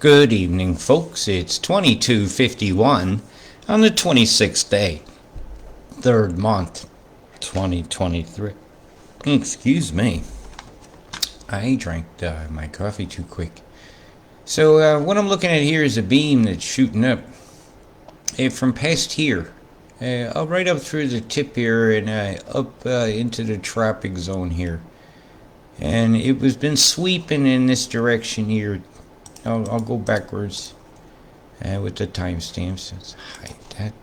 Good evening, folks. It's 22:51 on the 26th day, 3rd month, 2023. Excuse me. I drank my coffee too quick. So what I'm looking at here is a beam that's shooting up from past here, right up through the tip here and up into the tropic zone here. And it was been sweeping in this direction here. I'll go backwards with the timestamps. Let's hide that.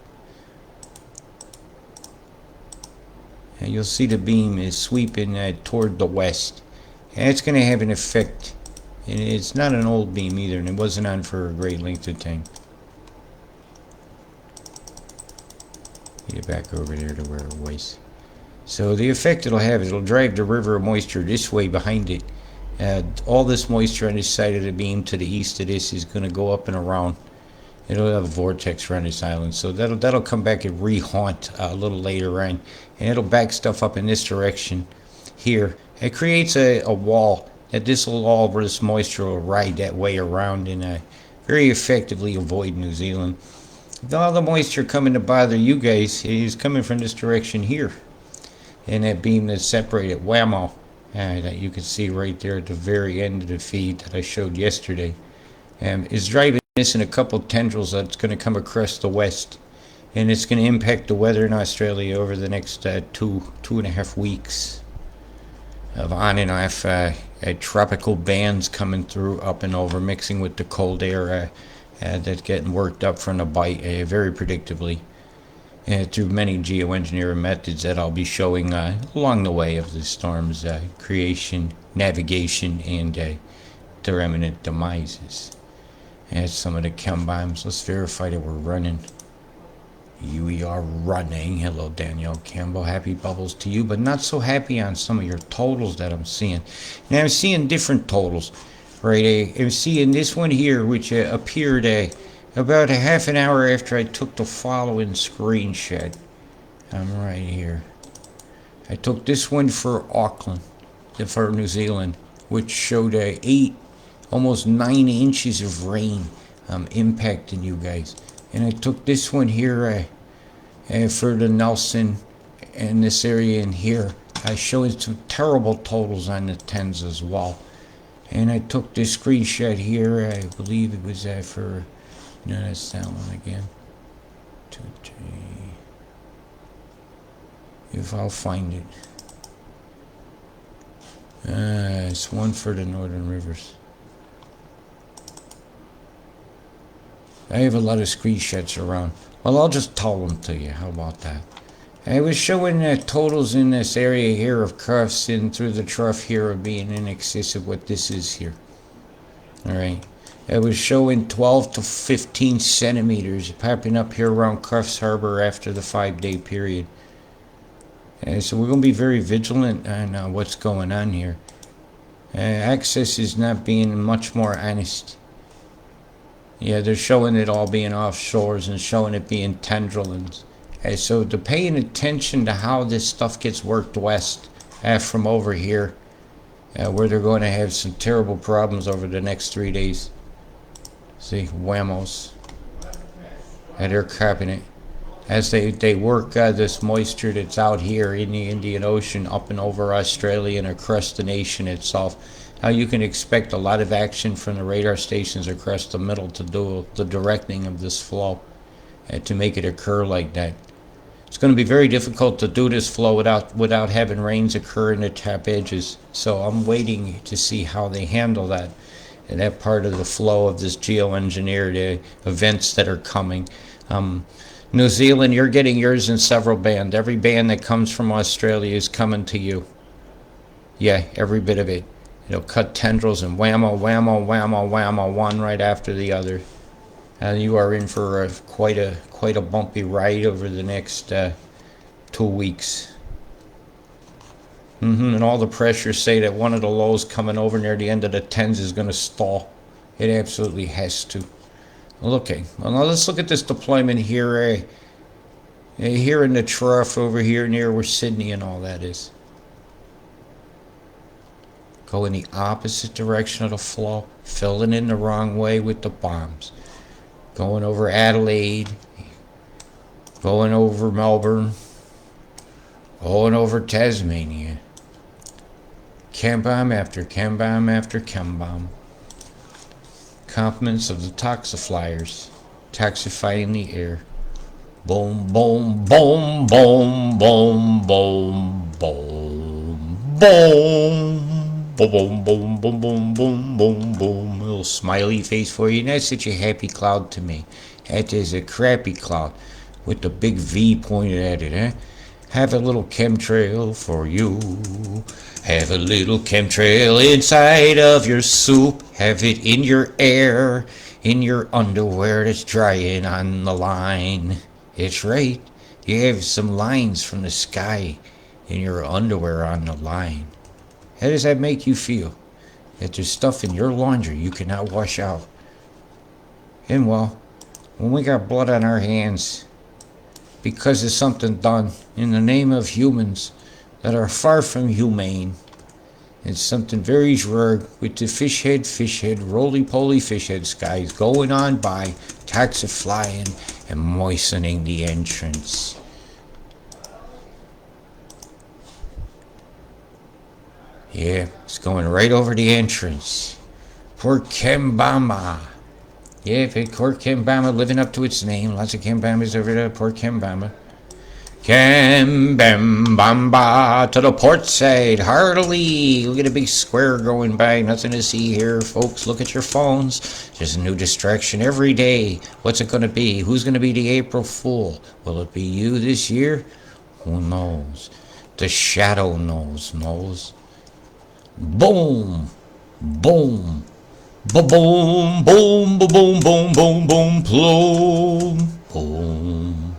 And you'll see the beam is sweeping toward the west. And it's going to have an effect. And it's not an old beam either, and it wasn't on for a great length of time. Get back over there to where it was. So the effect it'll have is it'll drive the river of moisture this way behind it. All this moisture on this side of the beam to the east of this is going to go up and around. It'll have a vortex around this island, so that'll come back and re-haunt a little later on, and it'll back stuff up in this direction here. It creates a wall that this moisture will ride that way around and very effectively avoid New Zealand. All the moisture coming to bother you guys is coming from this direction here, and that beam that's separated, whammo. That you can see right there at the very end of the feed that I showed yesterday, is driving this in a couple tendrils that's going to come across the west, and it's going to impact the weather in Australia over the next 2.5 weeks of on and off tropical bands coming through, up and over, mixing with the cold air that's getting worked up from the bite very predictably. Through many geoengineering methods that I'll be showing along the way of the storm's creation, navigation, and their imminent demises. And some of the chem bombs. Let's verify that we're running. We are running. Hello, Danielle Campbell. Happy bubbles to you, but not so happy on some of your totals that I'm seeing. Now, I'm seeing different totals, right? I'm seeing this one here, which appeared about a half an hour after I took the following screenshot. I'm right here. I took this one for Auckland, for New Zealand, which showed 8, almost 9 inches of rain impacting you guys. And I took this one here for the Nelson and this area in here. I showed some terrible totals on the 10s as well. And I took this screenshot here. I believe it was for... No, that's that one again. 2, 3. If I'll find it. It's one for the Northern Rivers. I have a lot of screenshots around. Well, I'll just tell them to you. How about that? I was showing totals in this area here of cuffs in through the trough here of being in excess of what this is here. Alright. It was showing 12 to 15 centimeters popping up here around Cuffs Harbor after the 5-day period. So we're going to be very vigilant on what's going on here. Access is not being much more honest. Yeah, they're showing it all being offshores and showing it being tendrils. So they're paying attention to how this stuff gets worked west from over here, where they're going to have some terrible problems over the next 3 days. See, whamos. And they're capping it. As they work this moisture that's out here in the Indian Ocean up and over Australia and across the nation itself. Now you can expect a lot of action from the radar stations across the middle to do the directing of this flow to make it occur like that. It's going to be very difficult to do this flow without having rains occur in the top edges. So I'm waiting to see how they handle that. And that part of the flow of this geoengineered events that are coming. New Zealand, you're getting yours in several bands. Every band that comes from Australia is coming to you. Yeah, every bit of it. It'll cut tendrils and whammo, whammo, whammo, whammo, one right after the other. And you are in for quite a bumpy ride over the next 2 weeks. And all the pressures say that one of the lows coming over near the end of the 10s is going to stall. It absolutely has to. Well, okay. Well, now let's look at this deployment here. Here in the trough over here near where Sydney and all that is. go in the opposite direction of the flow, filling in the wrong way with the bombs. Going over Adelaide, going over Melbourne, going over Tasmania. Chem bomb after chem bomb after chem bomb. Compliments of the toxiflyers, toxifying the air. Boom, boom, boom, boom, boom, boom, boom, boom. Boom, boom, boom, boom, boom, boom, boom, boom. A little smiley face for you. And that's such a happy cloud to me. That is a crappy cloud with the big V pointed at it, eh? Have a little chemtrail for you. Have a little chemtrail inside of your soup. Have it in your air, in your underwear that's drying on the line. It's right. You have some lines from the sky in your underwear on the line. How does that make you feel? That there's stuff in your laundry you cannot wash out. And well, when we got blood on our hands because of something done in the name of humans that are far from humane, it's something very rare with the fish head, roly-poly fish head skies going on by, taxi flying and moistening the entrance. Yeah, it's going right over the entrance. Poor Kembama. Yeah, poor Kembama living up to its name. Lots of Kembamas over there. Poor Kembama. Kembamba to the port side. Heartily. Look at a big square going by. Nothing to see here, folks. Look at your phones. There's a new distraction every day. What's it going to be? Who's going to be the April Fool? Will it be you this year? Who knows? The shadow knows. Boom, boom, ba-boom, boom, ba-boom, boom, boom, boom, boom, boom.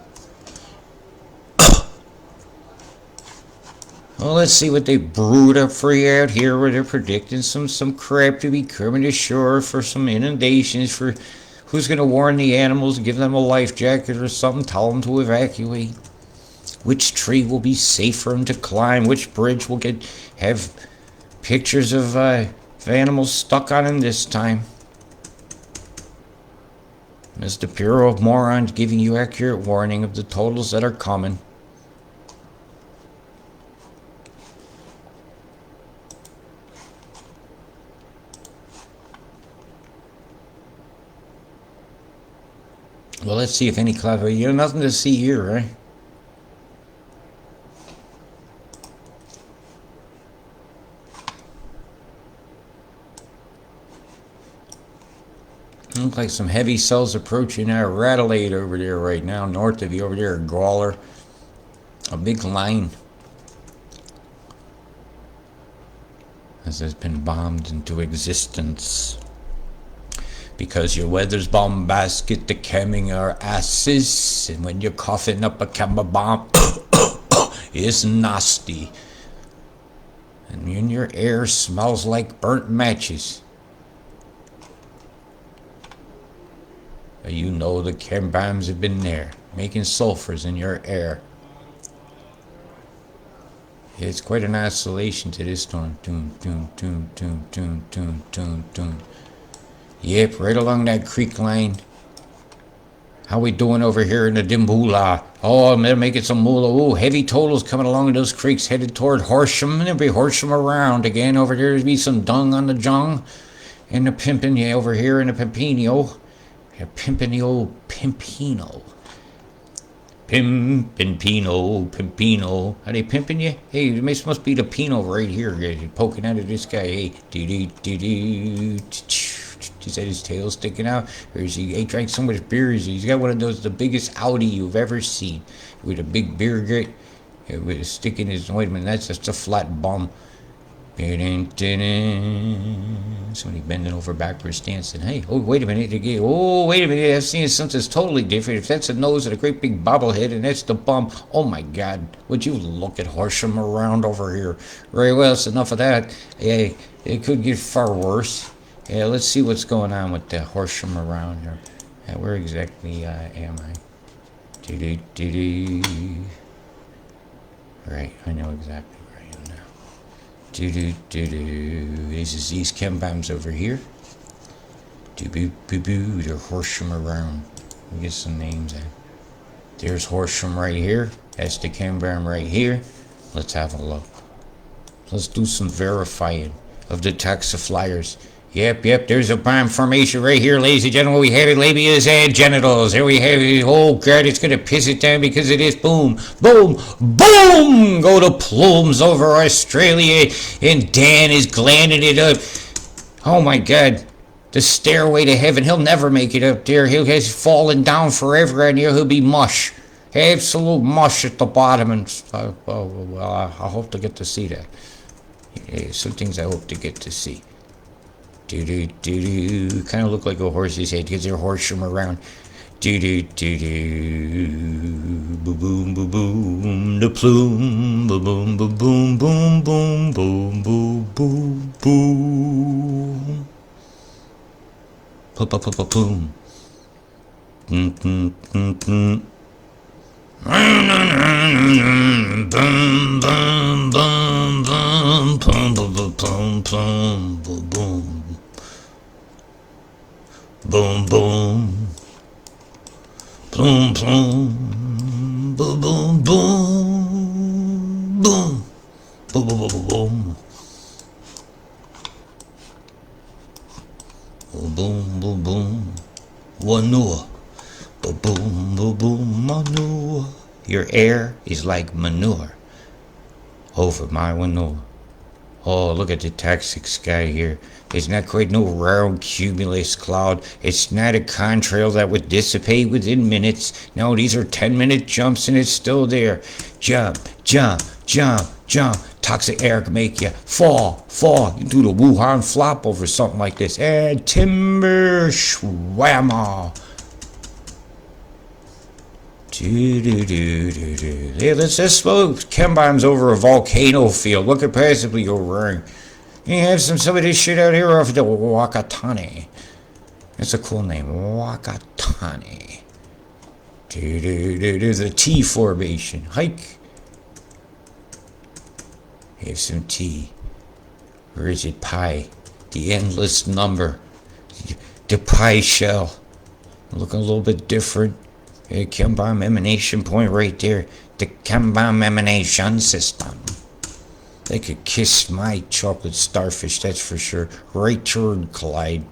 Well, let's see what they brewed up for you out here, where they're predicting some crap to be coming ashore for some inundations. For who's going to warn the animals, give them a life jacket or something, tell them to evacuate. Which tree will be safe for them to climb? Which bridge will have pictures of animals stuck on him this time? It's the Bureau of Morons giving you accurate warning of the totals that are coming. Well, let's see if any cloud. You have nothing to see here, right? Look like some heavy cells approaching our Adelaide over there right now, north of you over there, Gawler. A big line. As has been bombed into existence. Because your weather's bombastic, the camming your asses, and when you're coughing up a camera bomb, it's nasty. And in your air smells like burnt matches. You know the chem bombs have been there, making sulfurs in your air. It's quite an oscillation to this storm. Toon, toon, toon, toon, toon, toon, toon, toon. Yep, right along that creek line. How we doing over here in the Dimboola? Oh, they're making some moolah. Ooh, heavy totals coming along those creeks headed toward Horsham. There'll be Horsham around again. Over there, there'll be some dung on the jung. And the pimpin', yeah, over here in the Pimpino. Yeah, pimpin' the old Pimpino. Pimpino. Are they pimping you? Hey, this must be the Pinot right here. Poking out of this guy. Hey, is that his tail sticking out? Or is he drank so much beer? He's got one of those, the biggest Audi you've ever seen. With a big beer gut. With a stick in his, wait a minute, that's just a flat bum. Somebody bending over backwards dancing. Hey, oh, wait a minute. I've seen something totally different. If that's the nose of a great big bobblehead and that's the bum, oh my God, would you look at Horsham around over here? Very well, it's enough of that. Hey, it could get far worse. Yeah, let's see what's going on with the Horsham around here. Where exactly am I? Right, I know exactly where I am now. This is these chem bombs over here. They're Horsham around. Let me get some names in. There's Horsham right here. That's the chem bomb right here. Let's have a look. Let's do some verifying of the toxiflyers. Yep, there's a bomb formation right here, ladies and gentlemen. We have it, labias and genitals. There we have it. Oh, God, it's going to piss it down because it is. Boom, boom, boom! Go to plumes over Australia, and Dan is glanding it up. Oh, my God. The stairway to heaven. He'll never make it up there. He'll has fallen down forever, and he'll be mush. Absolute mush at the bottom. And I hope to get to see that. Yeah, some things I hope to get to see. Kind of look like a horse's head because they're horsing around. Boom, boom, boom, boom, the plume. Boom, boom, boom, boom, boom, boom, boom, boom, boom, boom. Boom. Boom, boom, boom, boom, boom, boom, boom, boom, boom, boom, boom, boom, boom, boom, manure, boom, boom, boom, manure. Your air is like manure over my manure. Oh, look at the toxic sky here. It's not quite no round cumulus cloud. It's not a contrail that would dissipate within minutes. No, these are 10-minute jumps and it's still there. Jump, jump, jump, jump. Toxic air can make you fall. You do the Wuhan flop over something like this. And timber schwammer. Hey, let's just smoke chem bombs over a volcano field. What could possibly go wrong? You have some of this shit out here off the Wakatane. That's a cool name, Wakatane. There's a T formation. Hike. Have some tea. Where is it? Pi. The endless number. The pi shell. Looking a little bit different. A chem bomb emanation point right there. The chem bomb emanation system. They could kiss my chocolate starfish, that's for sure. Right turn collide.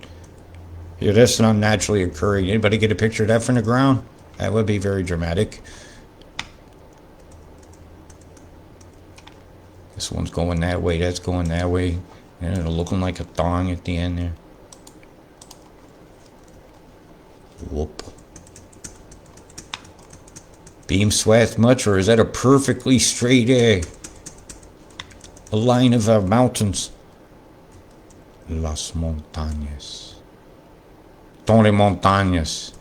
Yeah, that's not naturally occurring. Anybody get a picture of that from the ground? That would be very dramatic. This one's going that way, that's going that way. And it's looking like a thong at the end there. Whoop. Beam swath much, or is that a perfectly straight a line of mountains? Las montañas. Tony montañas.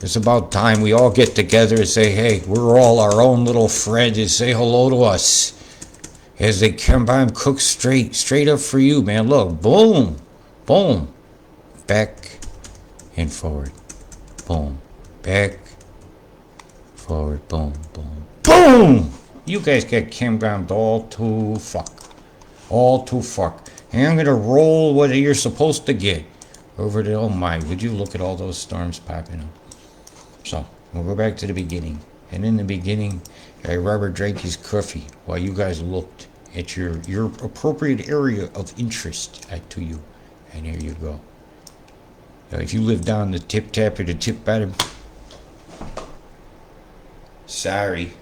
It's about time we all get together and say, hey, we're all our own little friends, and say hello to us. As they come by and cook straight up for you, man. Look, boom, boom, back and forward, boom, back, forward, boom, boom, boom. You guys get chem bombed all to fuck. And I'm gonna roll what you're supposed to get over there. Oh my, would you look at all those storms popping up. So, we'll go back to the beginning. And in the beginning, Robert drank his coffee while you guys looked at your appropriate area of interest to you. And here you go. Now, if you live down the tip tap or the tip bottom, sorry.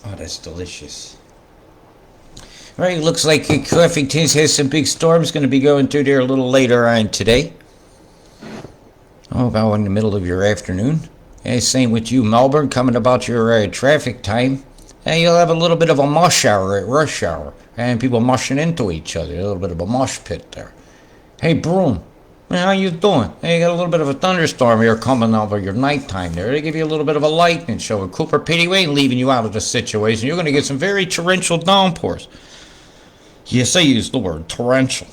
Oh, that's delicious. All right, looks like Coffee Tins has some big storms going to be going through there a little later on today. Oh, about in the middle of your afternoon. Hey, same with you, Melbourne, coming about your traffic time. Hey, you'll have a little bit of a mush hour at rush hour. And people mushing into each other. A little bit of a mosh pit there. Hey, Broom. How you doing? Hey, you got a little bit of a thunderstorm here coming over your nighttime there. They give you a little bit of a lightning show. And Cooper Pity ain't leaving you out of the situation. You're going to get some very torrential downpours. Yes, I use the word torrential.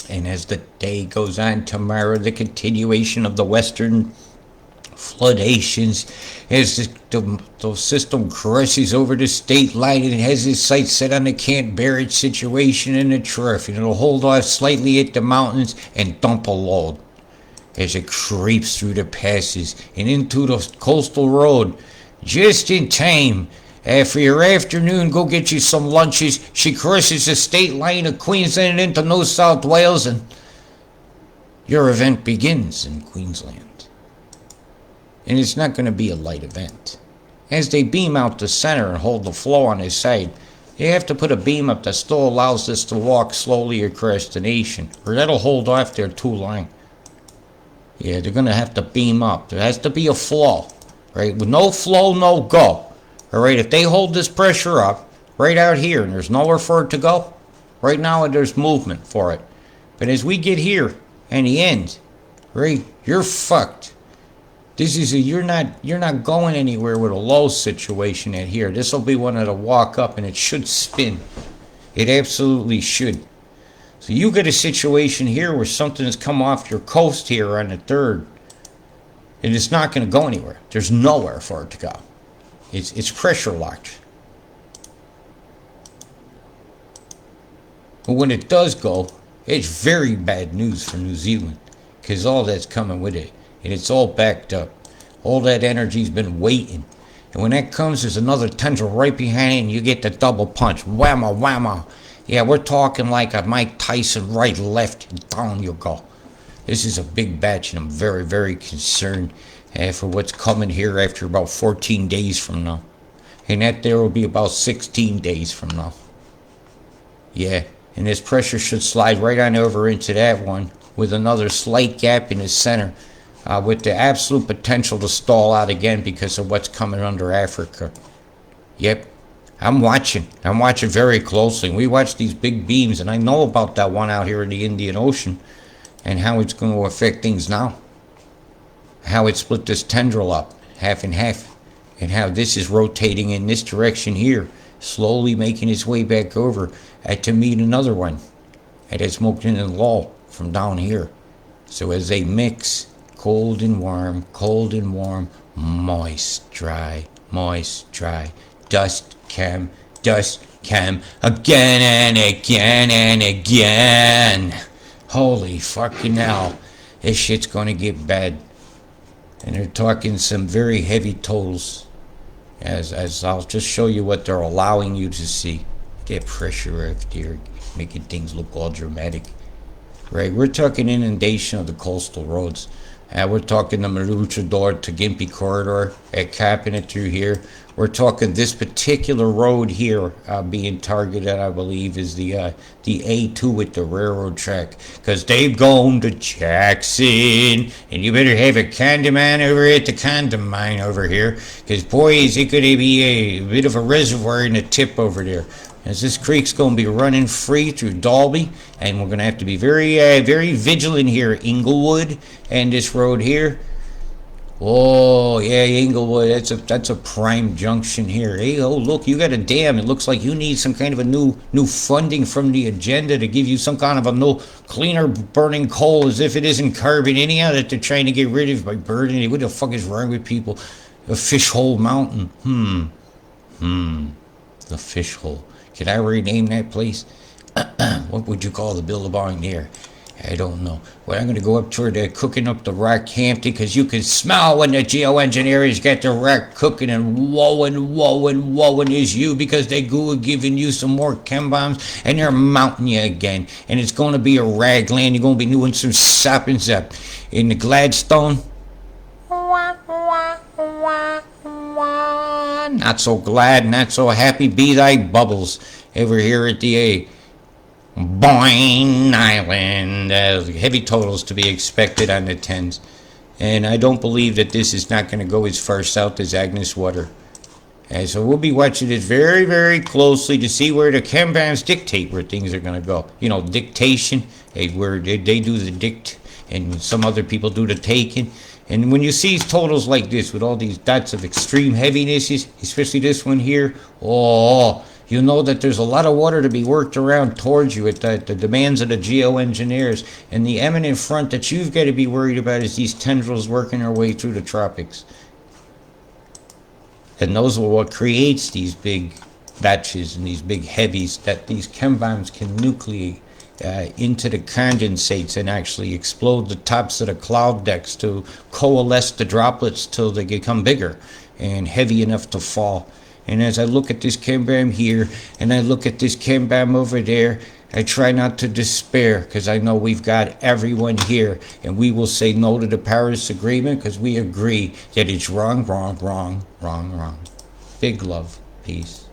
And as as the day goes on tomorrow, the continuation of the western floodations as the system crosses over the state line and has its sights set on the can't bear it situation in the trough, and it'll hold off slightly at the mountains and dump a load as it creeps through the passes and into the coastal road just in time. For your afternoon, go get you some lunches. She crosses the state line of Queensland into New South Wales, and your event begins in Queensland. And it's not going to be a light event. As they beam out the center and hold the flow on his side, they have to put a beam up that still allows this to walk slowly across the nation, or that'll hold off their two line. Yeah, they're going to have to beam up. There has to be a flow, right? With no flow, no go. All right, if they hold this pressure up right out here and there's nowhere for it to go, right now there's movement for it. But as we get here and the end, right, you're fucked. This is you're not going anywhere with a low situation at here. This will be one that'll walk up and it should spin. It absolutely should. So you get a situation here where something has come off your coast here on the 3rd, and it's not going to go anywhere. There's nowhere for it to go. It's pressure locked. But when it does go, it's very bad news for New Zealand, because all that's coming with it, and it's all backed up. All that energy's been waiting. And when that comes, there's another tendril right behind it, and you get the double punch. Whamma, whamma. Yeah, we're talking like a Mike Tyson right, left, and down you go. This is a big batch, and I'm very, very concerned for what's coming here after about 14 days from now. And that there will be about 16 days from now. Yeah, and this pressure should slide right on over into that one with another slight gap in the center with the absolute potential to stall out again because of what's coming under Africa. Yep. I'm watching very closely. We watch these big beams, and I know about that one out here in the Indian Ocean and how it's going to affect things now. How it split this tendril up, half and half, and how this is rotating in this direction here, slowly making its way back over to meet another one. And it's moving in low from down here. So as they mix, cold and warm, moist, dry, dust, cam, again and again and again. Holy fucking hell. This shit's gonna get bad. And they're talking some very heavy totals. As I'll just show you what they're allowing you to see. That pressure up there, making things look all dramatic. Right, we're talking inundation of the coastal roads. We're talking the Maroochydore to Gympie corridor, capping it through here. We're talking this particular road here being targeted, I believe, is the A2 with the railroad track. Because they've gone to Jackson. And you better have a condom man over at the condom mine over here. Because, boys, it could be a bit of a reservoir in the tip over there. As this creek's going to be running free through Dalby, and we're going to have to be very, very vigilant here. Inglewood and this road here. Oh yeah, Inglewood. That's a prime junction here. Hey, oh look, you got a dam. It looks like you need some kind of a new funding from the agenda to give you some kind of a no cleaner burning coal, as if it isn't carbon anyhow that they're trying to get rid of by burning it. What the fuck is wrong with people? A fishhole mountain. The fishhole. Can I rename that place? What would you call the Billabong there? I don't know. Well, I'm going to go up toward cooking up the Rockhampton, because you can smell when the geoengineers get the rock cooking, and woeing is you, because they go giving you some more chem bombs and they're mounting you again. And it's going to be a ragland. You're going to be doing some soppings up in the Gladstone. Not so glad, not so happy be thy bubbles over here at the Boyne Island. Heavy totals to be expected on the 10s. And I don't believe that this is not going to go as far south as Agnes Water. And so we'll be watching it very, very closely to see where the chem bombs dictate where things are going to go. You know, dictation, where they do the dict, and some other people do the taking. And when you see totals like this with all these dots of extreme heaviness, especially this one here, oh, You know that there's a lot of water to be worked around towards you at the demands of the geoengineers. And the eminent front that you've got to be worried about is these tendrils working their way through the tropics. And those are what creates these big batches and these big heavies that these chem bombs can nucleate into the condensates and actually explode the tops of the cloud decks to coalesce the droplets till they become bigger and heavy enough to fall. And as I look at this chem bomb here and I look at this chem bomb over there, I try not to despair, because I know we've got everyone here, and we will say no to the Paris Agreement because we agree that it's wrong, wrong, wrong, wrong, wrong. Big love. Peace.